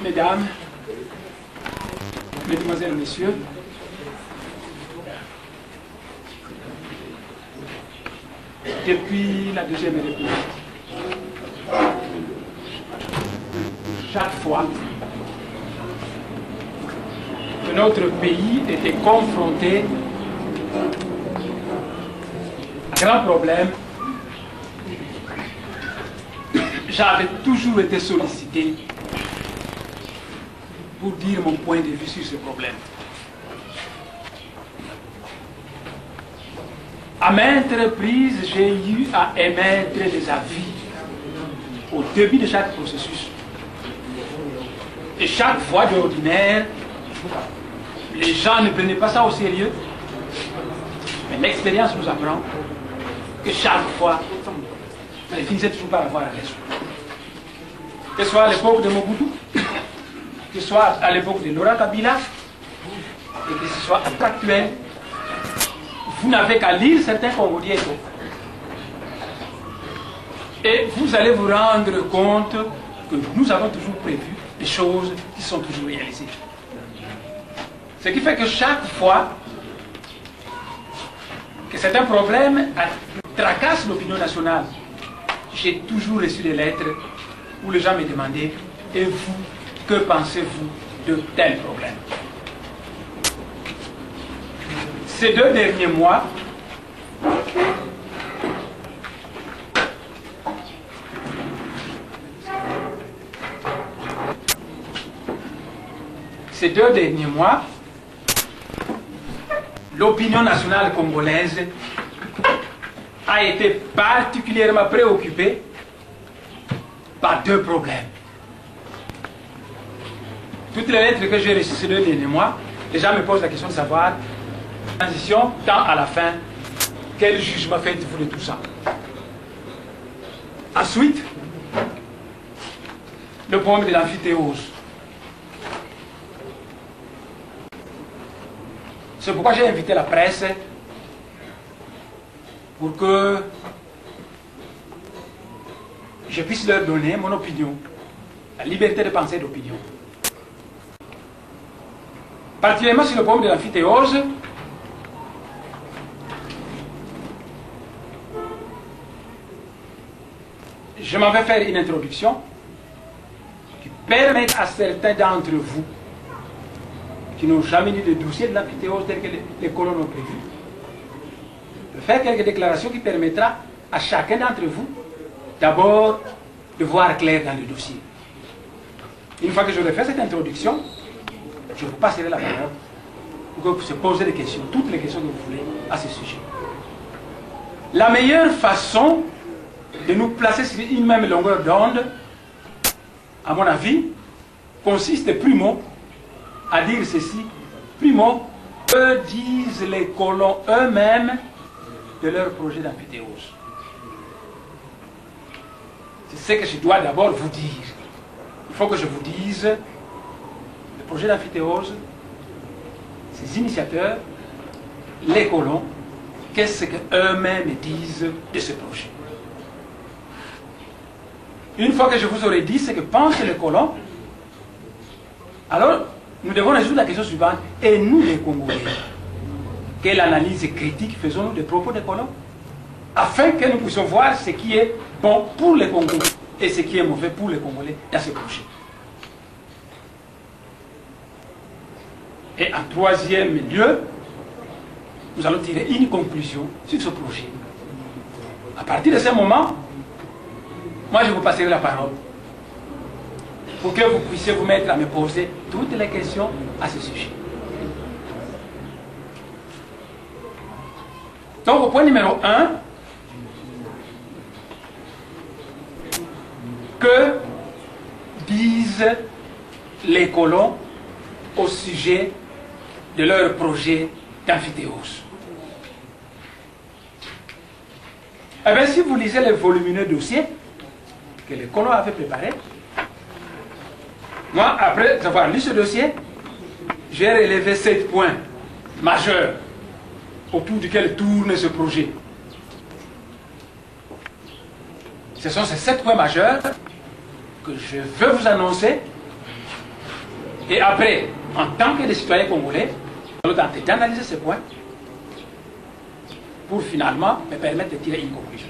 Mesdames, Mesdemoiselles, Messieurs, depuis la Deuxième République, chaque fois que notre pays était confronté à un grand problème, j'avais toujours été sollicité pour dire mon point de vue sur ce problème. À maintes reprises, j'ai eu à émettre des avis au début de chaque processus. Et chaque fois, d'ordinaire, les gens ne prenaient pas ça au sérieux. Mais l'expérience nous apprend que chaque fois, ils finissaient toujours par avoir raison. Que ce soit à l'époque de Mobutu, que ce soit à l'époque de Laurent Kabila, et que ce soit à l'époque actuelle, vous n'avez qu'à lire certains Congolais et vous allez vous rendre compte que nous avons toujours prévu des choses qui sont toujours réalisées. Ce qui fait que chaque fois que c'est un problème tracasse l'opinion nationale, j'ai toujours reçu des lettres où les gens me demandaient « Et vous, que pensez-vous de tel problème ?» Ces 2 derniers mois, l'opinion nationale congolaise a été particulièrement préoccupée par 2 problèmes. Toutes les lettres que j'ai reçues ces 2 derniers mois, les gens me posent la question de savoir, transition, tant à la fin, quel jugement faites-vous de tout ça? Ensuite, le problème de l'amphithéose. C'est pourquoi j'ai invité la presse pour que je puisse leur donner mon opinion, la liberté de penser et d'opinion. Particulièrement sur le problème de l'amphithéose, je m'en vais faire une introduction qui permet à certains d'entre vous qui n'ont jamais lu le dossier de l'amphithéose tel que les colons l'ont prévu, de faire quelques déclarations qui permettra à chacun d'entre vous d'abord de voir clair dans le dossier. Une fois que j'aurai fait cette introduction, je vous passerai la parole pour que vous puissiez poser des questions, toutes les questions que vous voulez à ce sujet. La meilleure façon de nous placer sur une même longueur d'onde, à mon avis, consiste primo à dire ceci. Primo, que disent les colons eux-mêmes de leur projet d'amphithéose? C'est ce que je dois d'abord vous dire. Il faut que je vous dise le projet d'amphithéose, ses initiateurs, les colons, qu'est-ce qu'eux-mêmes disent de ce projet. Une fois que je vous aurai dit ce que pensent les colons, alors nous devons résoudre la question suivante. Et nous les Congolais, quelle analyse critique faisons-nous des propos des colons, afin que nous puissions voir ce qui est bon pour les Congolais et ce qui est mauvais pour les Congolais dans ce projet. Et en troisième lieu, nous allons tirer une conclusion sur ce projet. À partir de ce moment, moi je vous passerai la parole pour que vous puissiez vous mettre à me poser toutes les questions à ce sujet. Donc au point numéro 1, que disent les colons au sujet de leur projet d'amphithéose? Eh bien, si vous lisez le volumineux dossier que les colons avaient préparé, moi, après avoir lu ce dossier, j'ai relevé 7 points majeurs autour duquel tourne ce projet. Ce sont ces 7 points majeurs que je veux vous annoncer Et après, en tant que citoyen congolais, nous allons tenter d'analyser ces points pour finalement me permettre de tirer une conclusion.